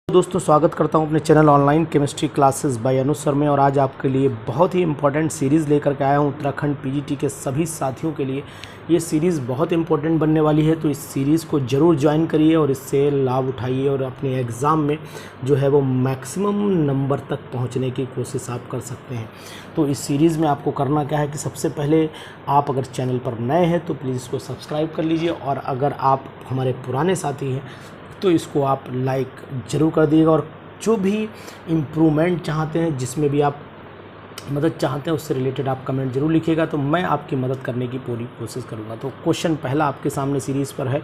दोस्तों स्वागत करता हूं अपने channel online chemistry classes bye अनुज सर में। और आज आपके लिए बहुत ही इंपॉर्टेंट सीरीज़ लेकर के आया हूं उत्तराखंड पीजीटी के सभी साथियों के लिए। ये सीरीज़ बहुत इंपॉर्टेंट बनने वाली है, तो इस सीरीज़ को ज़रूर ज्वाइन करिए और इससे लाभ उठाइए और अपने एग्ज़ाम में जो है वो मैक्सिमम नंबर तक पहुँचने की कोशिश आप कर सकते हैं। तो इस सीरीज़ में आपको करना क्या है कि सबसे पहले आप अगर चैनल पर नए हैं तो प्लीज़ इसको सब्सक्राइब कर लीजिए, और अगर आप हमारे पुराने साथी हैं तो इसको आप लाइक ज़रूर कर दिएगा। और जो भी इम्प्रूवमेंट चाहते हैं, जिसमें भी आप मदद चाहते हैं, उससे रिलेटेड आप कमेंट जरूर लिखिएगा, तो मैं आपकी मदद करने की पूरी कोशिश करूंगा। तो क्वेश्चन पहला आपके सामने सीरीज़ पर है,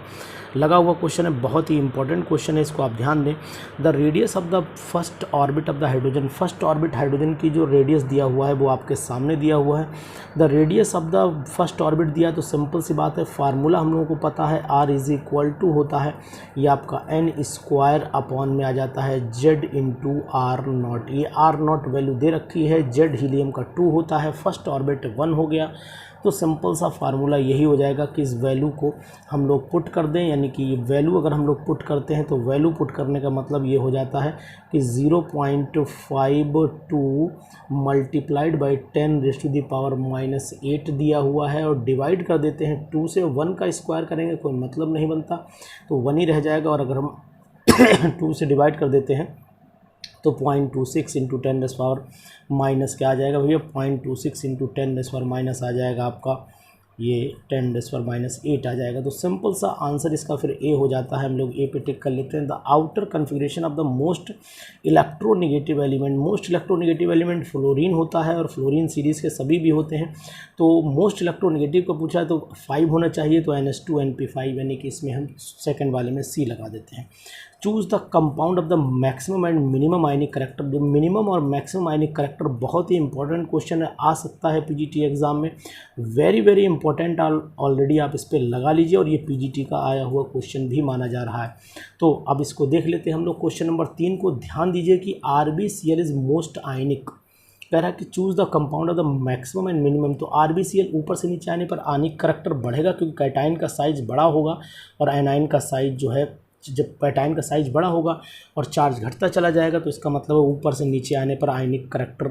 लगा हुआ क्वेश्चन है, बहुत ही इंपॉर्टेंट क्वेश्चन है, इसको आप ध्यान दें। The radius of the first orbit of the hydrogen, first orbit hydrogen की जो रेडियस दिया हुआ है वो आपके सामने दिया हुआ है। The radius of the first orbit दिया है, तो सिंपल सी बात है, फार्मूला हम लोगों को पता है, R = होता है ये आपका n² अपॉन में आ जाता है Z × R0। ये R0 वैल्यू दे रखी है, Z हीलियम का 2 होता है, फर्स्ट ऑर्बिट 1 हो गया। तो सिंपल सा फार्मूला यही हो जाएगा कि इस वैल्यू को हम लोग पुट कर दें, यानी कि ये वैल्यू अगर हम लोग पुट करते हैं तो वैल्यू पुट करने का मतलब ये हो जाता है कि 0.52 मल्टीप्लाइड बाई 10⁻⁻8 दिया हुआ है, और डिवाइड कर देते हैं 2 से। 1 का स्क्वायर करेंगे कोई मतलब नहीं बनता, तो 1 ही रह जाएगा। और अगर हम 2 से डिवाइड कर देते हैं तो 0.26 × 10⁻⁻ क्या आ जाएगा भैया, 0.26 × 10⁻⁻ आ जाएगा आपका ये 10⁻⁸ आ जाएगा। तो सिंपल सा आंसर इसका फिर ए हो जाता है। हम लोग ए पे टिक कर लेते हैं। The outer configuration of the most electronegative element, most electronegative element fluorine होता है, और फ्लोरीन सीरीज़ के सभी भी होते हैं। तो मोस्ट इलेक्ट्रोनेगेटिव को पूछा है तो 5 होना चाहिए, तो NH2NP5, यानी कि इसमें हम सेकेंड वाले में सी लगा देते हैं। Choose the compound of the maximum and minimum ionic character. जो मिनिमम और मैक्सिमम आयनिक करेक्टर बहुत ही इंपॉर्टेंट क्वेश्चन है, आ सकता है पीजीटी एग्जाम में, वेरी इंपॉर्टेंट। ऑलरेडी आप इस पर लगा लीजिए, और ये पीजीटी का आया हुआ क्वेश्चन भी माना जा रहा है। तो अब इसको देख लेते हैं हम लोग। क्वेश्चन नंबर 3 को ध्यान दीजिए कि RbCl इज मोस्ट आयनिक। कह रहा है कि choose the compound of the maximum and minimum. तो RbCl ऊपर से नीचे आने पर आयनिक करेक्टर बढ़ेगा, क्योंकि कैटाइन का साइज बड़ा होगा और एनाइन का साइज जो है, जब कैटाइन का साइज बड़ा होगा और चार्ज घटता चला जाएगा, तो इसका मतलब ऊपर से नीचे आने पर आयनिक करेक्टर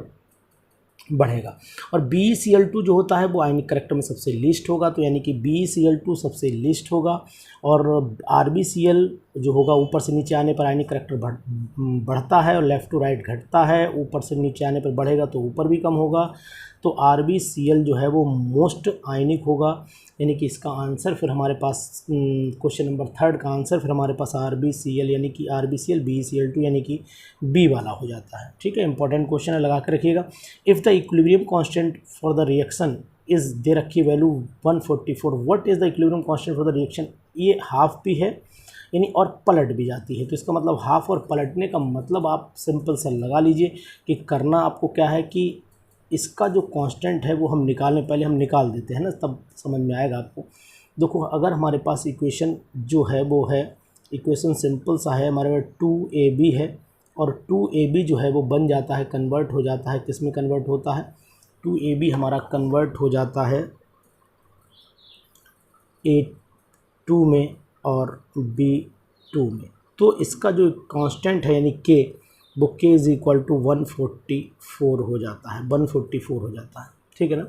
बढ़ेगा। और BeCl2 जो होता है वो आयनिक करेक्टर में सबसे लीस्ट होगा, तो यानी कि BeCl2 सबसे लीस्ट होगा। और RbCl जो होगा ऊपर से नीचे आने पर आयनिक करेक्टर बढ़ता है, और लेफ़्ट टू राइट घटता है। ऊपर से नीचे आने पर बढ़ेगा तो ऊपर भी कम होगा। तो RbCl जो है वो मोस्ट आयनिक होगा, यानी कि इसका आंसर फिर हमारे पास क्वेश्चन नंबर 3 का आंसर फिर हमारे पास RbCl, यानी कि RbCl BeCl2 यानी कि बी वाला हो जाता है। ठीक है, इंपॉर्टेंट क्वेश्चन है, लगा कर रखिएगा। If the equilibrium constant for the reaction is दे रखी value 144, what is the equilibrium constant for the reaction. ये हाफ भी है, यानी और पलट भी जाती है, तो इसका मतलब हाफ और पलटने का मतलब आप सिंपल सा लगा लीजिए कि करना आपको क्या है कि इसका जो कांस्टेंट है वो हम निकालें। पहले हम निकाल देते हैं ना, तब समझ में आएगा आपको। देखो, अगर हमारे पास इक्वेशन जो है वो है, इक्वेशन सिंपल सा है, हमारे पास 2AB है, और 2AB जो है वो बन जाता है, कन्वर्ट हो जाता है, किस में कन्वर्ट होता है, 2AB हमारा कन्वर्ट हो जाता है A2 में और B2 में। तो इसका जो कांस्टेंट है, यानी K, वो K = 144 हो जाता है, 144 हो जाता है। ठीक है ना।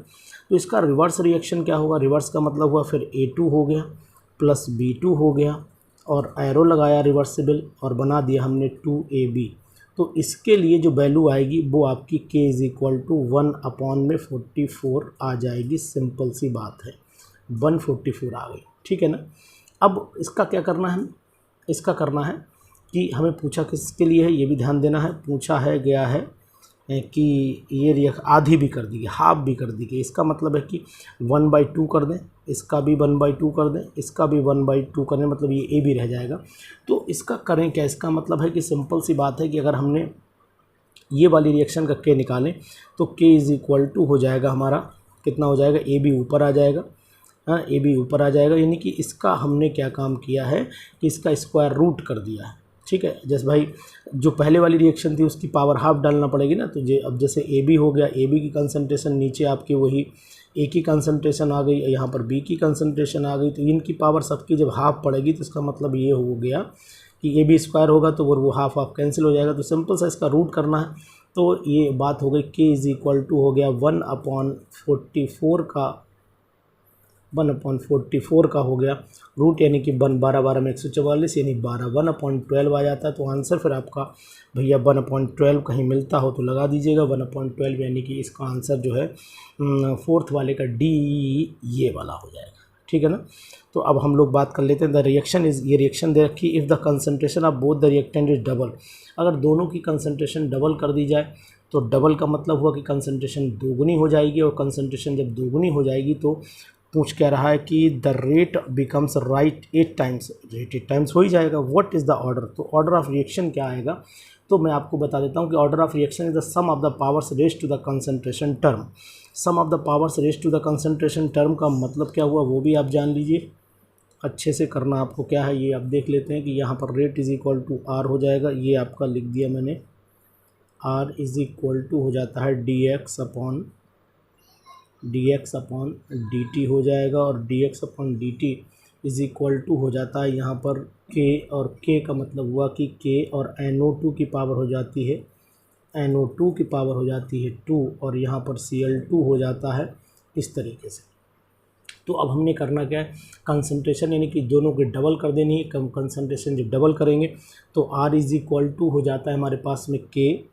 तो इसका रिवर्स रिएक्शन क्या होगा, रिवर्स का मतलब हुआ फिर A2 हो गया प्लस B2 हो गया, और एरो लगाया रिवर्सिबल और बना दिया हमने 2AB। तो इसके लिए जो वैल्यू आएगी वो आपकी K = 1/44 आ जाएगी। सिंपल सी बात है, 144 आ गई। ठीक है ना। अब इसका क्या करना है, इसका करना है कि हमें पूछा किसके लिए है, ये भी ध्यान देना है। पूछा है गया है कि ये आधी भी कर दी गई, हाफ भी कर दी गई। इसका मतलब है कि 1/2 कर दें, इसका भी 1/2 कर दें, इसका भी 1/2 कर दें, मतलब ये ए भी रह जाएगा। तो इसका करें क्या, इसका मतलब है कि सिंपल सी बात है कि अगर हमने ये वाली रिएक्शन का K निकालें तो K = हो जाएगा हमारा, कितना हो जाएगा, AB ऊपर आ जाएगा। हाँ, AB ऊपर आ जाएगा, यानी कि इसका हमने क्या काम किया है कि इसका स्क्वायर रूट कर दिया है। ठीक है, जैसे भाई जो पहले वाली रिएक्शन थी उसकी पावर हाफ डालना पड़ेगी ना, तो अब जैसे AB हो गया, AB की कंसंट्रेशन नीचे आपकी वही A की कंसंट्रेशन आ गई, यहाँ पर B की कंसंट्रेशन आ गई, तो इनकी पावर सबकी जब हाफ पड़ेगी तो इसका मतलब ये हो गया कि ए बी स्क्वायर होगा तो वो हाफ हाफ कैंसिल हो जाएगा, तो सिंपल सा इसका रूट करना है। तो ये बात हो गई के इज इक्वल टू हो गया 1/44 का हो गया रूट, यानी कि 12 में 144 यानी 12 1/12 आ जाता है। तो आंसर फिर आपका भैया 1/12 कहीं मिलता हो तो लगा दीजिएगा 1/12, यानी कि इसका आंसर जो है फोर्थ वाले का डी ये वाला हो जाएगा, ठीक है ना। तो अब हम लोग बात कर लेते हैं द रिएक्शन इज, ये रिएक्शन दे रखी, if the concentration of both the reactant is double, अगर दोनों की कंसंट्रेशन डबल कर दी जाए तो डबल का मतलब हुआ कि कंसंट्रेशन दोगुनी हो जाएगी, और कंसंट्रेशन जब दोगुनी हो जाएगी तो पूछ क्या रहा है कि the rate becomes right 8 times, rate 8 times हो ही जाएगा। व्हाट इज़ द ऑर्डर, तो ऑर्डर ऑफ रिएक्शन क्या आएगा, तो मैं आपको बता देता हूँ कि order of reaction is the sum of the powers raised to the concentration term. Sum of the powers raised to the concentration term का मतलब क्या हुआ वो भी आप जान लीजिए, अच्छे से करना आपको क्या है ये आप देख लेते हैं कि यहाँ पर rate is equal to R हो जाएगा, ये आपका लिख दिया मैंने, आर इज़ इक्वल टू हो जाता है D X upon D T हो जाएगा, और D X upon D T is equal to हो जाता है यहाँ पर के, और के का मतलब हुआ कि के और NO2 की पावर हो जाती है, NO2 की पावर हो जाती है 2, और यहाँ पर Cl2 हो जाता है इस तरीके से। तो अब हमने करना क्या है, कंसंट्रेशन यानी कि दोनों की डबल कर देनी है। कंसंट्रेशन जब डबल करेंगे तो आर इज़ इक्वल टू हो जाता है हमारे पास में के,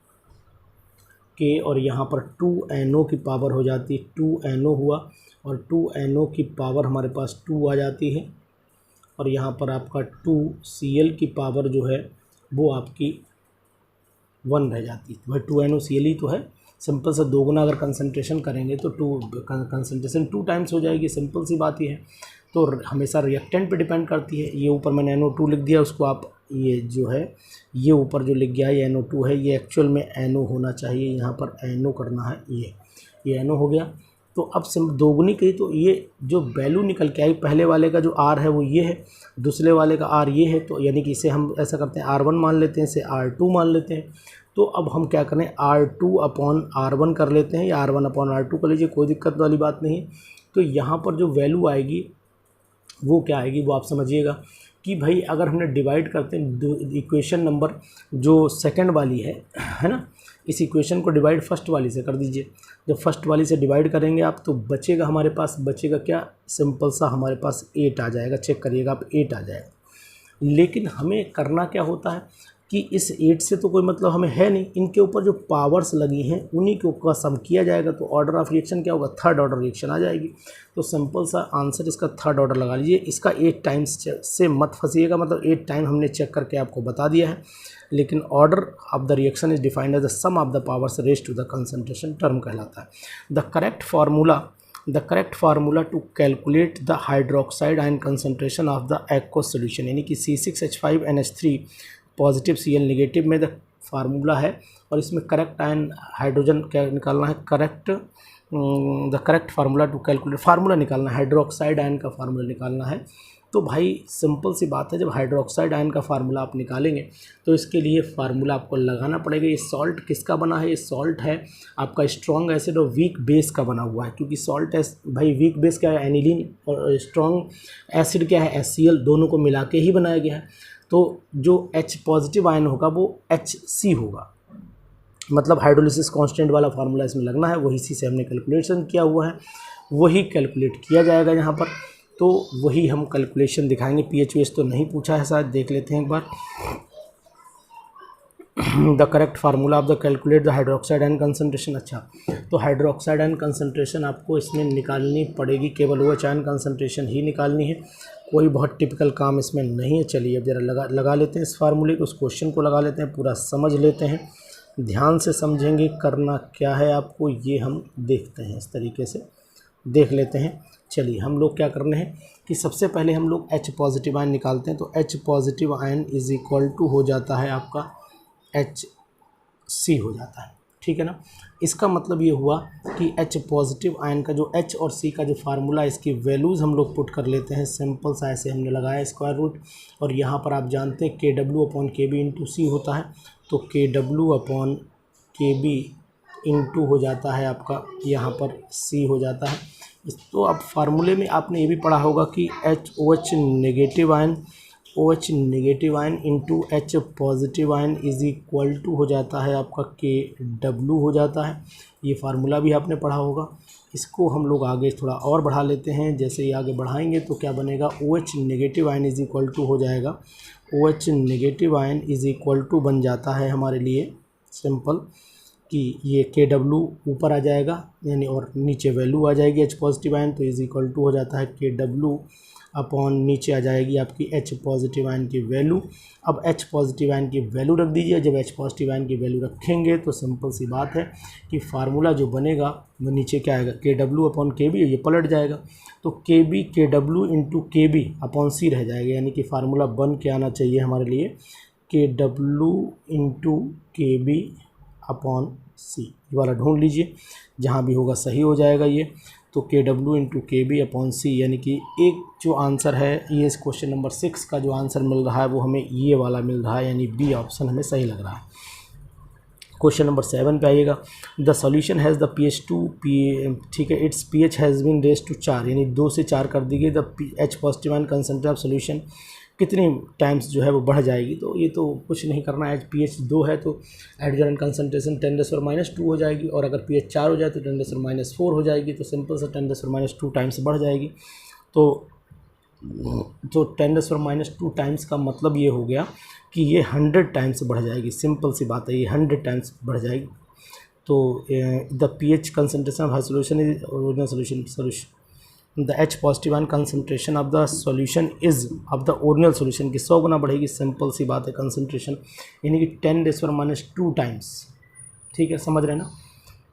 और यहाँ पर 2NO की पावर हो जाती है, 2NO हुआ, और 2NO की पावर हमारे पास 2 आ जाती है, और यहाँ पर आपका 2Cl की पावर जो है वो आपकी 1 रह जाती है। भाई 2NOCl ही तो है, सिंपल सा दोगुना अगर कंसंट्रेशन करेंगे तो कंसंट्रेशन 2 टाइम्स हो जाएगी, सिंपल सी बात ही है। तो हमेशा रिएक्टेंट पे डिपेंड करती है। ये ऊपर मैंने NO2 लिख दिया, उसको आप ये जो है ये ऊपर जो लिख गया है ये NO2 है, ये एक्चुअल में NO होना चाहिए, यहाँ पर NO करना है, ये NO हो गया। तो अब दोगुनी कही तो ये जो वैल्यू निकल के आई, पहले वाले का जो R है वो ये है, दूसरे वाले का R ये है, तो यानी कि इसे हम ऐसा करते हैं R1 मान लेते हैं, इसे R2 मान लेते हैं। तो अब हम क्या करें, R2 अपॉन R1 कर लेते हैं, या R1 अपॉन R2 कर लीजिए, कोई दिक्कत वाली बात नहीं। तो यहाँ पर जो वैल्यू आएगी वो क्या आएगी वो आप समझिएगा कि भाई अगर हमने डिवाइड करते हैं इक्वेशन नंबर जो सेकंड वाली है ना, इस इक्वेशन को डिवाइड फर्स्ट वाली से कर दीजिए। जब फर्स्ट वाली से डिवाइड करेंगे आप तो बचेगा हमारे पास, बचेगा क्या, सिंपल सा हमारे पास 8 आ जाएगा, चेक करिएगा आप 8 आ जाएगा। लेकिन हमें करना क्या होता है कि इस 8 से तो कोई मतलब हमें है नहीं, इनके ऊपर जो पावर्स लगी हैं उन्हीं के ऊपर सम किया जाएगा, तो ऑर्डर ऑफ रिएक्शन क्या होगा, थर्ड ऑर्डर रिएक्शन आ जाएगी। तो सिंपल सा आंसर इसका थर्ड ऑर्डर लगा लीजिए। इसका 8 टाइम्स से मत फंसिएगा, मतलब 8 टाइम हमने चेक करके आपको बता दिया है, लेकिन order of the reaction is defined as the sum of the powers raised to the concentration term कहलाता है। The correct formula to calculate the hydroxide ion concentration of the aqueous solution, यानी कि C6H5NH3 पॉजिटिव Cl नेगेटिव में the formula है, और इसमें correct ion hydrogen क्या निकालना है, the correct formula to calculate, formula निकालना है, हाइड्रोक्साइड आयन का फार्मूला निकालना है। तो भाई सिंपल सी बात है, जब हाइड्रोक्साइड आयन का फार्मूला आप निकालेंगे तो इसके लिए फार्मूला आपको लगाना पड़ेगा। ये सॉल्ट किसका बना है, ये सॉल्ट है आपका स्ट्रॉन्ग एसिड और वीक बेस का बना हुआ है, क्योंकि सॉल्ट भाई वीक बेस क्या है एनिलीन, और स्ट्रॉन्ग एसिड क्या है HCl, दोनों को मिला के ही बनाया गया है। तो जो H पॉजिटिव आयन होगा वो HC होगा, मतलब हाइड्रोलिसिस कांस्टेंट वाला फार्मूला इसमें लगना है, वही सी से हमने कैलकुलेशन किया हुआ है, वही कैलकुलेट किया जाएगा यहाँ पर। तो वही हम कैलकुलेशन दिखाएंगे। PHOS तो नहीं पूछा है शायद, देख लेते हैं एक बार। The correct formula of the calculate the hydroxide ion concentration. अच्छा, तो हाइड्रोक्साइड आयन कंसंट्रेशन आपको इसमें निकालनी पड़ेगी, केवल OH आयन कंसंट्रेशन ही निकालनी है, कोई बहुत टिपिकल काम इसमें नहीं है। चलिए अब जरा लगा लेते हैं इस फार्मूले को, उस क्वेश्चन को लगा लेते हैं, पूरा समझ लेते हैं, ध्यान से समझेंगे करना क्या है आपको, ये हम देखते हैं, इस तरीके से देख लेते हैं। चलिए हम लोग क्या करने हैं कि सबसे पहले हम लोग H पॉजिटिव आयन निकालते हैं। तो H positive ion is equal to हो जाता है आपका HC हो जाता है, ठीक है ना। इसका मतलब ये हुआ कि H पॉजिटिव आयन का जो H और C का जो फार्मूला, इसकी वैल्यूज़ हम लोग पुट कर लेते हैं। सिंपल सा ऐसे हमने लगाया स्क्वायर रूट, और यहाँ पर आप जानते हैं KW upon KB into C होता है, तो KW अपॉन KB इंटू हो जाता है आपका यहाँ पर C हो जाता है। तो अब फार्मूले में आपने ये भी पढ़ा होगा कि HOH negative ion O H negative ion into H positive ion is equal to हो जाता है आपका के डब्लू हो जाता है। ये फार्मूला भी आपने पढ़ा होगा। इसको हम लोग आगे थोड़ा और बढ़ा लेते हैं। जैसे ही आगे बढ़ाएंगे तो क्या बनेगा, O H negative ion is equal to हो जाएगा, O H negative ion is equal to बन जाता है हमारे लिए सिंपल कि ये के डब्लू ऊपर आ जाएगा यानी और नीचे वैल्यू आ जाएगी एच पॉजिटिव आयन, तो इज इक्वल टू हो जाता है के डब्लू अपॉन नीचे आ जाएगी आपकी एच पॉजिटिव आयन की वैल्यू। अब एच पॉजिटिव आयन की वैल्यू रख दीजिए। जब एच पॉजिटिव आयन की वैल्यू रखेंगे तो सिंपल सी बात है कि फार्मूला जो बनेगा वो नीचे क्या आएगा, के डब्लू अपॉन के बी, ये पलट जाएगा तो के बी के डब्लू इंटू के बी अपॉन सी रह जाएगा। यानी कि फार्मूला बन के आना चाहिए हमारे लिए के डब्लू इंटू के बी अपॉन सी। ये वाला ढूंढ लीजिए, जहाँ भी होगा सही हो जाएगा ये। तो के डब्लू इंटू के बी अपॉन सी, यानी कि एक जो आंसर है ये इस क्वेश्चन नंबर 6 का जो आंसर मिल रहा है वो हमें ये वाला मिल रहा है, यानी बी ऑप्शन हमें सही लग रहा है। क्वेश्चन नंबर 7 पे आइएगा। The solution has the P H 2 ठीक है, it's P H has been raise to 4, यानी 2 से 4 कर दी गई। The H positive ion concentration of solution कितनी टाइम्स जो है वो बढ़ जाएगी। तो ये तो कुछ नहीं करना है, पी एच 2 है तो हाइड्रोजन कंसंट्रेशन 10⁻² हो जाएगी, और अगर पी एच 4 हो जाए तो 10⁻4 हो जाएगी। तो सिंपल से 10⁻² टाइम्स बढ़ जाएगी। तो 10⁻² टाइम्स का मतलब ये हो गया कि ये 100 टाइम्स बढ़ जाएगी। सिंपल सी बात है, ये 100 टाइम्स बढ़ जाएगी। तो the P H concentration of solution is original solution the H positive ion concentration of the solution is of the original solution की 100 गुना बढ़ेगी। सिंपल सी बात है, कंसनट्रेशन यानी कि 10⁻² टाइम्स। ठीक है, समझ रहे हैं ना।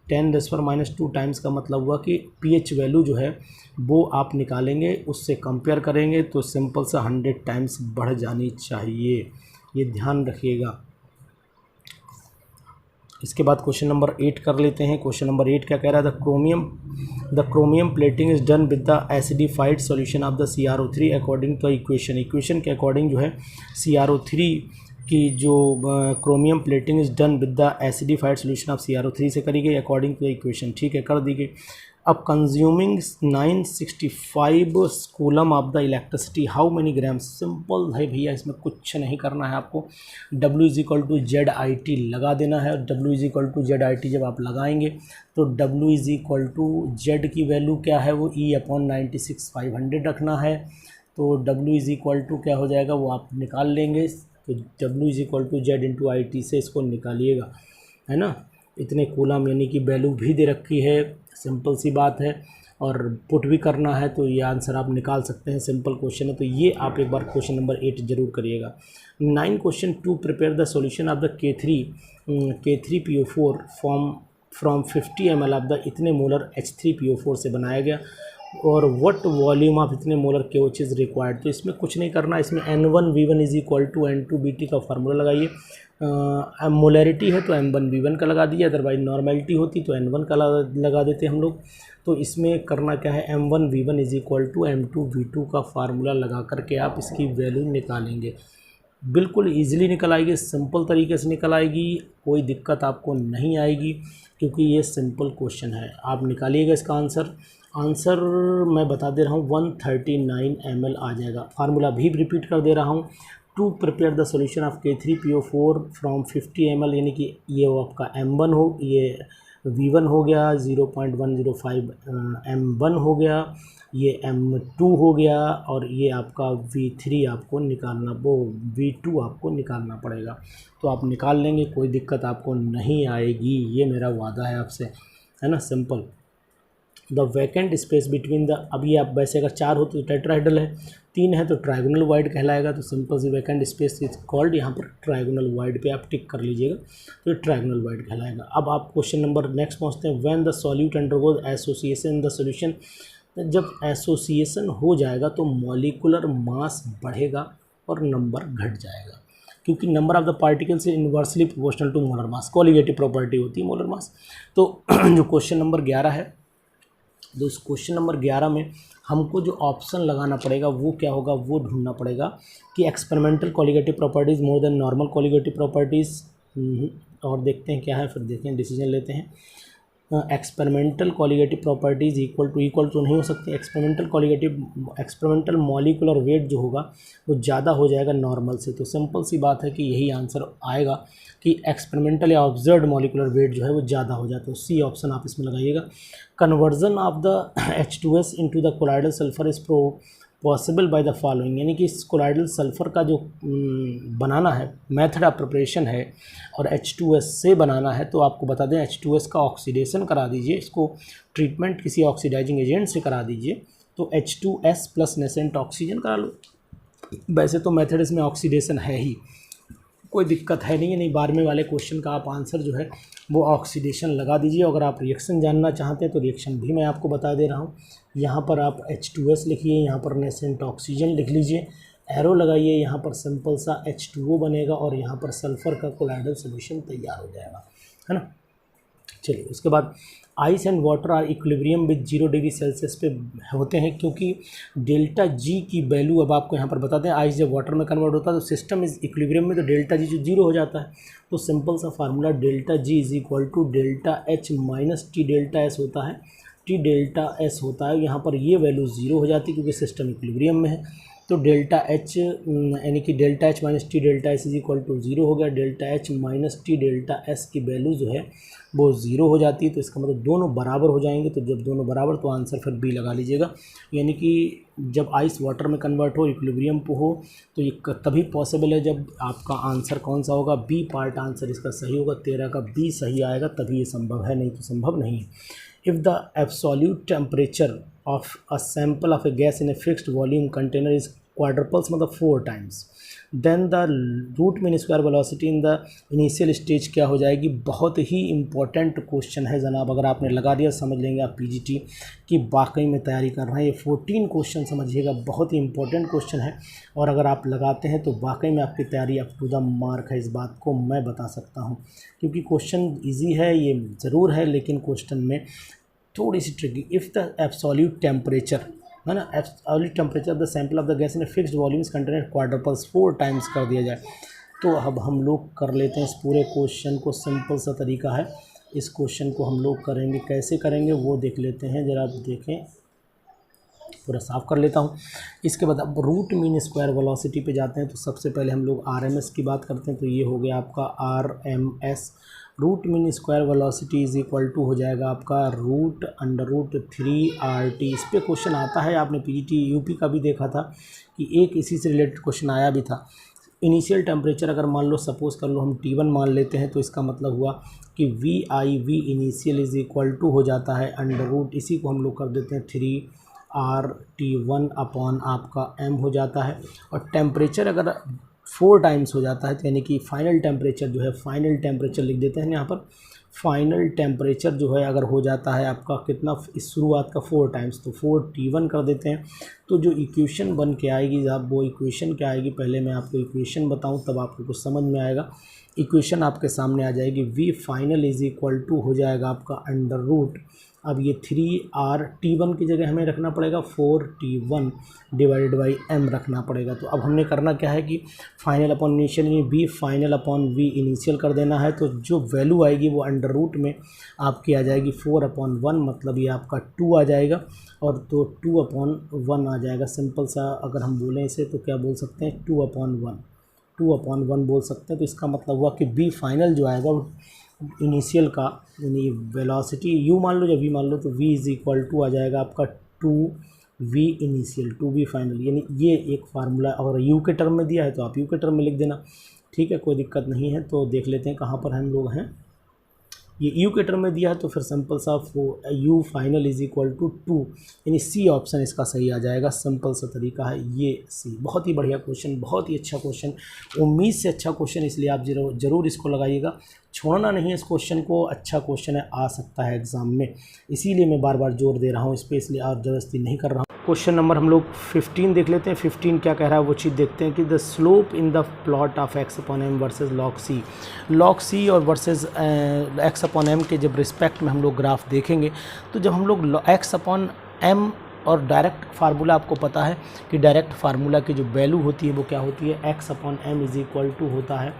10⁻² टाइम्स का मतलब हुआ कि पीएच वैल्यू जो है वो आप निकालेंगे, उससे कंपेयर करेंगे तो सिंपल सा 100 टाइम्स बढ़ जानी चाहिए, ये ध्यान रखिएगा। इसके बाद क्वेश्चन नंबर 8 कर लेते हैं। क्वेश्चन नंबर 8 क्या कह रहा है, the chromium plating is done with the acidified solution of the CrO3 according to equation के अकॉर्डिंग जो है CrO3 की जो chromium plating is done with the acidified solution of CrO3 से करी गई अकॉर्डिंग टू इक्वेशन। ठीक है, कर दी गई। अब consuming 965 coulomb of the electricity how many gram. Simple है भैया, इसमें कुछ नहीं करना है आपको। W = ZIT लगा देना है। W = ZIT जब आप लगाएंगे तो W = Z की वैल्यू क्या है, वो E/96 रखना है। तो W = क्या हो जाएगा वो आप निकाल लेंगे। तो W = Z × IT से इसको निकालिएगा, है ना। इतने कूलम यानी कि वैल्यू भी दे रखी है, सिंपल सी बात है, और पुट भी करना है तो ये आंसर आप निकाल सकते हैं। सिंपल क्वेश्चन है, तो ये आप एक बार क्वेश्चन नंबर 8 जरूर करिएगा। 9 question 2 prepare the solution of the K3PO4 from 50 ml of the इतने मोलर H3PO4 से बनाया गया, और व्हाट वॉल्यूम ऑफ इतने मोलर KOH इज रिक्वायर्ड। तो इसमें कुछ नहीं करना, इसमें N1V1 = N2BT का फार्मूला लगाइए। मोलैरिटी है तो M1V1 का लगा दिया, अदरवाइज नॉर्मेलिटी होती तो N1 का लगा देते हम लोग। तो इसमें करना क्या है, M1V1 = M2V2 का फार्मूला लगा करके आप इसकी वैल्यू निकालेंगे। बिल्कुल ईजिली निकल आएगी, सिंपल तरीके से निकल आएगी, कोई दिक्कत आपको नहीं आएगी, क्योंकि ये सिंपल क्वेश्चन है। आप निकालिएगा इसका आंसर मैं बता दे रहा हूँ 139 ml आ जाएगा। फार्मूला भी रिपीट कर दे रहा हूँ। To prepare the solution of K3PO4 from 50 ml, यानी कि ये वो आपका M1 हो, ये V1 हो गया 0.105 M1 हो गया, ये M2 हो गया, और ये आपका V3 आपको निकालना, वो V2 आपको निकालना पड़ेगा। तो आप निकाल लेंगे, कोई दिक्कत आपको नहीं आएगी, ये मेरा वादा है आपसे, है ना। Simple. The vacant space between the, अब ये आप वैसे अगर 4 हो तो टेट्राहेड्रल है, 3 है तो ट्रायगोनल वाइड कहलाएगा। तो सिंपल सी वैकेंट स्पेस इज कॉल्ड, यहाँ पर ट्रायगोनल वाइड पे आप टिक कर लीजिएगा, तो ये ट्रायगोनल वाइड कहलाएगा। अब आप क्वेश्चन नंबर नेक्स्ट पहुँचते हैं। When the solute undergoes association in the solution, जब एसोसिएशन हो जाएगा तो मॉलिकुलर मास बढ़ेगा और नंबर घट जाएगा, क्योंकि number of the particles is inversely proportional to molar mass, colligative property होती है मोलर मास। तो जो क्वेश्चन नंबर 11 है, तो इस क्वेश्चन नंबर 11 में हमको जो ऑप्शन लगाना पड़ेगा वो क्या होगा, वो ढूंढना पड़ेगा कि experimental colligative properties more than normal colligative properties, और देखते हैं क्या है, फिर देखते हैं, डिसीजन लेते हैं। Experimental colligative properties equal to नहीं हो सकती। एक्सपेरिमेंटल मॉलिक्यूलर वेट जो होगा वो ज़्यादा हो जाएगा नॉर्मल से। तो सिंपल सी बात है कि यही आंसर आएगा कि एक्सपेरिमेंटल या ऑब्जर्व्ड मॉलिक्यूलर वेट जो है वो ज़्यादा हो जाता है। तो सी ऑप्शन आप इसमें लगाइएगा। Conversion of the H2S into the colloidal sulphur is possible by the following, यानी कि इस कोलाइडल सल्फर का जो बनाना है मेथड ऑफ प्रिपरेशन है और H2S से बनाना है, तो आपको बता दें H2S का ऑक्सीडेशन करा दीजिए, इसको ट्रीटमेंट किसी ऑक्सीडाइजिंग एजेंट से करा दीजिए, तो H2S प्लस नेसेंट ऑक्सीजन करा लो। वैसे तो मेथड इसमें ऑक्सीडेशन है ही, कोई दिक्कत है नहीं है, नहीं 12वें वाले क्वेश्चन का आप आंसर जो है वो ऑक्सीडेशन लगा दीजिए। अगर आप रिएक्शन जानना चाहते हैं तो रिएक्शन भी मैं आपको बता दे रहा हूँ। यहाँ पर आप H2S लिखिए, यहाँ पर नेसेंट ऑक्सीजन लिख लीजिए, एरो लगाइए, यहाँ पर सिंपल सा H2O बनेगा और यहाँ पर सल्फ़र का कोलाइडल सोल्यूशन तैयार हो जाएगा, है ना। चलिए उसके बाद ice and water are equilibrium with 0 degree Celsius पे होते हैं, क्योंकि डेल्टा जी की वैल्यू अब आपको यहाँ पर बता दें, आइस जब वाटर में कन्वर्ट होता है तो सिस्टम इज इक्विलिब्रियम में, तो डेल्टा जी जो 0 हो जाता है, तो सिंपल सा formula delta G is equal to delta H minus T delta S होता है। टी डेल्टा एस होता है, यहाँ पर ये वैल्यू 0 हो जाती है क्योंकि सिस्टम इक्विलिब्रियम में है। तो डेल्टा एच यानी कि delta H minus T delta S is equal to 0 हो गया। Delta H minus T delta S की वैल्यू जो है वो 0 हो जाती है, तो इसका मतलब दोनों बराबर हो जाएंगे। तो जब दोनों बराबर तो आंसर फिर बी लगा लीजिएगा, यानी कि जब आइस वाटर में कन्वर्ट हो, इक्विलिब्रियम पे हो, तो ये तभी पॉसिबल है जब आपका आंसर कौन सा होगा, बी पार्ट आंसर इसका सही होगा। 13 का बी सही आएगा तभी ये संभव है, नहीं तो संभव नहीं है। If the absolute temperature of a sample of a gas in a fixed volume container is quadruples मतलब 4 times, then the root mean square velocity in the initial stage क्या हो जाएगी। बहुत ही इंपॉर्टेंट क्वेश्चन है जनाब, अगर आपने लगा दिया समझ लेंगे आप पीजीटी की वाकई में तैयारी कर रहे हैं। ये 14 क्वेश्चन समझिएगा, बहुत ही इंपॉर्टेंट क्वेश्चन है, और अगर आप लगाते हैं तो वाकई में आपकी तैयारी अप टू द मार्क है, इस बात को मैं बता सकता हूँ। क्योंकि क्वेश्चन ईजी है ये ज़रूर है, लेकिन क्वेश्चन में थोड़ी सी tricky. If the absolute temperature है ना, absolute temperature of the sample of the gas in fixed volumes container quadruples 4 times कर दिया जाए, तो अब हम लोग कर लेते हैं इस पूरे क्वेश्चन को। सिंपल सा तरीका है, इस क्वेश्चन को हम लोग करेंगे, कैसे करेंगे वो देख लेते हैं, ज़रा आप देखें, पूरा साफ कर लेता हूँ। इसके बाद अब रूट मीन स्क्वायर वेलोसिटी पे जाते हैं, तो सबसे पहले हम लोग आरएमएस की बात करते हैं। तो ये हो गया आपका RMS, root mean square velocity is equal to हो जाएगा आपका रूट अंडर रूट 3RT। इस पर क्वेश्चन आता है, आपने पीजीटी यूपी का भी देखा था कि एक इसी से रिलेटेड क्वेश्चन आया भी था। इनिशियल टेम्परेचर अगर मान लो, सपोज़ कर लो हम T1 मान लेते हैं, तो इसका मतलब हुआ कि V initial is equal to हो जाता है अंडर रूट, इसी को हम लोग कर देते हैं 3RT1 अपॉन आपका m हो जाता है। और टेम्परेचर अगर 4 टाइम्स हो जाता है, तो यानी कि फाइनल टेम्परेचर जो है, फाइनल टेम्परेचर लिख देते हैं यहाँ पर, फाइनल टेम्परेचर जो है अगर हो जाता है आपका कितना, इस शुरुआत का 4 टाइम्स, तो 4T1 कर देते हैं। तो जो इक्वेशन बन के आएगी साहब, वो इक्वेशन क्या आएगी, पहले मैं आपको इक्वेशन बताऊं तब आपको कुछ समझ में आएगा। इक्वेशन आपके सामने आ जाएगी, V final is equal to हो जाएगा आपका अंडर रूट, अब ये 3RT1 की जगह हमें रखना पड़ेगा 4T1 डिवाइडेड बाई m रखना पड़ेगा। तो अब हमने करना क्या है कि फाइनल अपॉन इनिशियल, यानी V final upon V initial कर देना है। तो जो वैल्यू आएगी वो अंडर रूट में आपकी आ जाएगी 4/1, मतलब ये आपका 2 आ जाएगा, और तो 2/1 आ जाएगा। सिंपल सा अगर हम बोलें इसे तो क्या बोल सकते हैं, 2/1 बोल सकते हैं। तो इसका मतलब हुआ कि वी फाइनल जो आएगा वो इनिशियल का, यानी वेलोसिटी u मान लो या v मान लो, तो v इज़ इक्वल टू आ जाएगा आपका 2v इनिशियल 2v फाइनल, यानी ये एक फार्मूला। और u के टर्म में दिया है तो आप u के टर्म में लिख देना, ठीक है, कोई दिक्कत नहीं है। तो देख लेते हैं कहाँ पर हम लोग हैं, ये u के टर्म में दिया है, तो फिर सिंपल सा u final is equal to 2, यानी सी ऑप्शन इसका सही आ जाएगा। सिंपल सा तरीका है ये सी। बहुत ही बढ़िया क्वेश्चन, बहुत ही अच्छा क्वेश्चन, उम्मीद से अच्छा क्वेश्चन, इसलिए आप ज़रूर इसको लगाइएगा, छोड़ना नहीं है इस क्वेश्चन को। अच्छा क्वेश्चन है, आ सकता है एग्ज़ाम में, इसीलिए मैं बार बार जोर दे रहा हूँ इस पर, इसलिए आप ज़बरदस्ती नहीं कर रहा हूँ। क्वेश्चन नंबर हम लोग 15 देख लेते हैं। 15 क्या कह रहा है वो चीज़ देखते हैं कि the slope in the plot of x/m versus log c और वर्सेस x/m के जब रिस्पेक्ट में हम लोग ग्राफ देखेंगे, तो जब हम लोग x/m और डायरेक्ट फार्मूला आपको पता है कि डायरेक्ट फार्मूला की जो वैल्यू होती है वो क्या होती है, x/m इज इक्वल टू होता है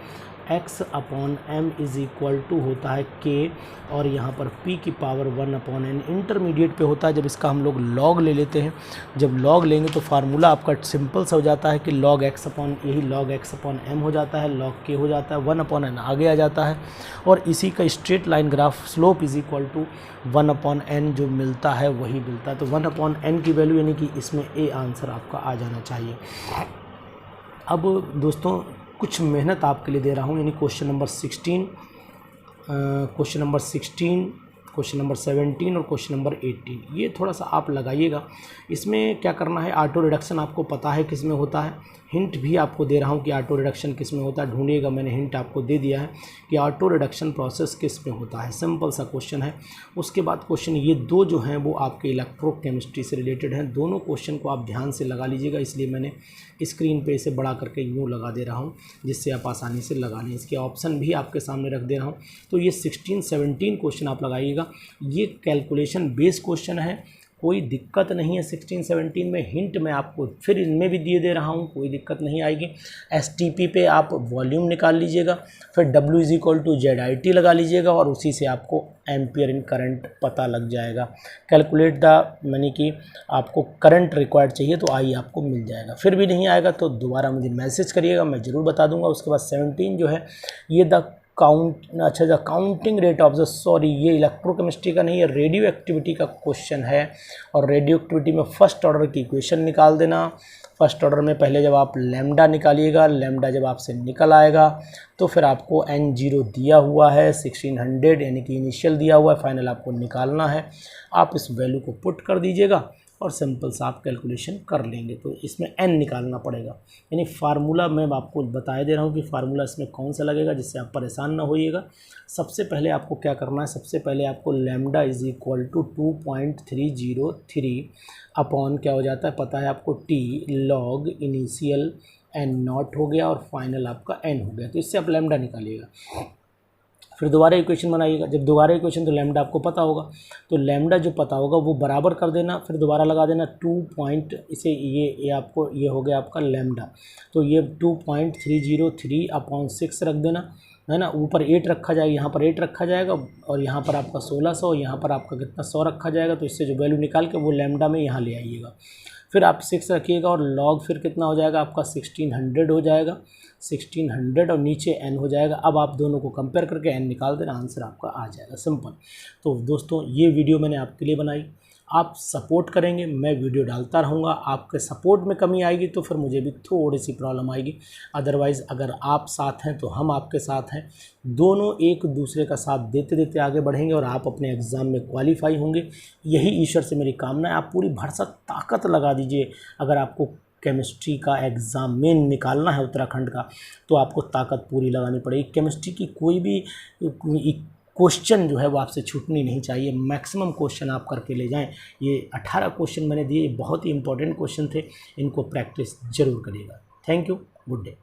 x upon m is equal to होता है k, और यहाँ पर p की पावर 1 अपॉन n इंटरमीडिएट पे होता है। जब इसका हम लोग log ले लेते हैं, जब log लेंगे तो फार्मूला आपका सिंपल सा हो जाता है कि log x अपॉन, यही log x अपॉन m हो जाता है, log k हो जाता है, 1 अपॉन n आगे आ जाता है, और इसी का straight line graph slope is equal to 1 upon n जो मिलता है वही मिलता है। तो 1 अपॉन n की वैल्यू यानी कि इसमें ए आंसर आपका आ जाना चाहिए। अब दोस्तों कुछ मेहनत आपके लिए दे रहा हूँ, यानी question number 16, question number 16, question number 17 और क्वेश्चन नंबर 18, ये थोड़ा सा आप लगाइएगा। इसमें क्या करना है, ऑटो रिडक्शन आपको पता है किस में होता है, हिंट भी आपको दे रहा हूँ कि ऑटो रिडक्शन किस में होता है, ढूंढिएगा। मैंने हिंट आपको दे दिया है कि ऑटो रिडक्शन प्रोसेस किस में होता है, सिंपल सा क्वेश्चन है। उसके बाद क्वेश्चन ये दो जो हैं वो आपके इलेक्ट्रोकेमिस्ट्री से रिलेटेड हैं, दोनों क्वेश्चन को आप ध्यान से लगा लीजिएगा, इसलिए मैंने स्क्रीन पे इसे बड़ा करके यूँ लगा दे रहा हूँ जिससे आप आसानी से लगा लें। इसके ऑप्शन भी आपके सामने रख दे रहा हूँ। तो ये 16-17 क्वेश्चन आप लगाइएगा। ये कैलकुलेशन बेस्ड क्वेश्चन है, कोई दिक्कत नहीं है 16-17 में। हिंट मैं आपको फिर इनमें भी दिए दे रहा हूँ, कोई दिक्कत नहीं आएगी। STP पे आप वॉल्यूम निकाल लीजिएगा, फिर W is equal to ZIT लगा लीजिएगा, और उसी से आपको एम्पियर इन करंट पता लग जाएगा। कैलकुलेट द, यानी कि आपको करंट रिक्वायर्ड चाहिए तो आई आपको मिल जाएगा। फिर भी नहीं आएगा तो दोबारा मुझे मैसेज करिएगा, मैं ज़रूर बता दूंगा। उसके बाद 17 जो है ये the counting rate of the, sorry ये इलेक्ट्रोकेमिस्ट्री का नहीं है, रेडियो एक्टिविटी का क्वेश्चन है। और रेडियो एक्टिविटी में फर्स्ट ऑर्डर की इक्वेशन निकाल देना। फर्स्ट ऑर्डर में पहले जब आप लैम्डा निकालिएगा, लैम्डा जब आपसे निकल आएगा तो फिर आपको n0 दिया हुआ है 1600, यानी कि इनिशियल दिया हुआ है, फाइनल आपको निकालना है। आप इस वैल्यू को पुट कर दीजिएगा और सिंपल सा आप कैलकुलेशन कर लेंगे। तो इसमें n निकालना पड़ेगा, यानी फार्मूला मैं आपको बता दे रहा हूँ कि फार्मूला इसमें कौन सा लगेगा जिससे आप परेशान ना होइएगा। सबसे पहले आपको क्या करना है, सबसे पहले आपको lambda is equal to 2.303 upon क्या हो जाता है पता है आपको, t log इनिशियल n0 हो गया और फाइनल आपका n हो गया। तो इससे आप लैम्डा निकालिएगा। फिर दोबारा इक्वेशन बनाइएगा। जब दोबारा इक्वेशन, तो लैम्डा आपको पता होगा, तो लैम्डा जो पता होगा वो बराबर कर देना, फिर दोबारा लगा देना 2 इसे ये आपको ये हो गया आपका लैम्डा। तो ये 2.303 अपॉन 6 रख देना, है ना। ऊपर 8 रखा जाएगा, यहाँ पर 8 रखा जाएगा, और यहाँ पर आपका 1600, यहाँ पर आपका कितना 100 रखा जाएगा। तो इससे जो वैल्यू निकाल के वो लैम्डा में यहाँ ले आइएगा। फिर आप 6 रखिएगा और लॉग फिर कितना हो जाएगा आपका 1600 हो जाएगा, 1600 और नीचे n हो जाएगा। अब आप दोनों को कंपेयर करके n निकाल देना, आंसर आपका आ जाएगा, सिंपल। तो दोस्तों ये वीडियो मैंने आपके लिए बनाई, आप सपोर्ट करेंगे, मैं वीडियो डालता रहूँगा। आपके सपोर्ट में कमी आएगी तो फिर मुझे भी थोड़ी सी प्रॉब्लम आएगी। अदरवाइज़ अगर आप साथ हैं तो हम आपके साथ हैं, दोनों एक दूसरे का साथ देते देते आगे बढ़ेंगे और आप अपने एग्ज़ाम में क्वालिफाई होंगे। यही ईश्वर से मेरी कामना है। आप पूरी भरसक ताकत लगा दीजिए। अगर आपको केमिस्ट्री का एग्ज़ाम मेन निकालना है उत्तराखंड का, तो आपको ताकत पूरी लगानी पड़ेगी। केमिस्ट्री की कोई भी क्वेश्चन जो है वो आपसे छूटनी नहीं चाहिए, मैक्सिमम क्वेश्चन आप करके ले जाएं। ये 18 क्वेश्चन मैंने दिए, बहुत ही इंपॉर्टेंट क्वेश्चन थे, इनको प्रैक्टिस ज़रूर करिएगा। Thank you, good day.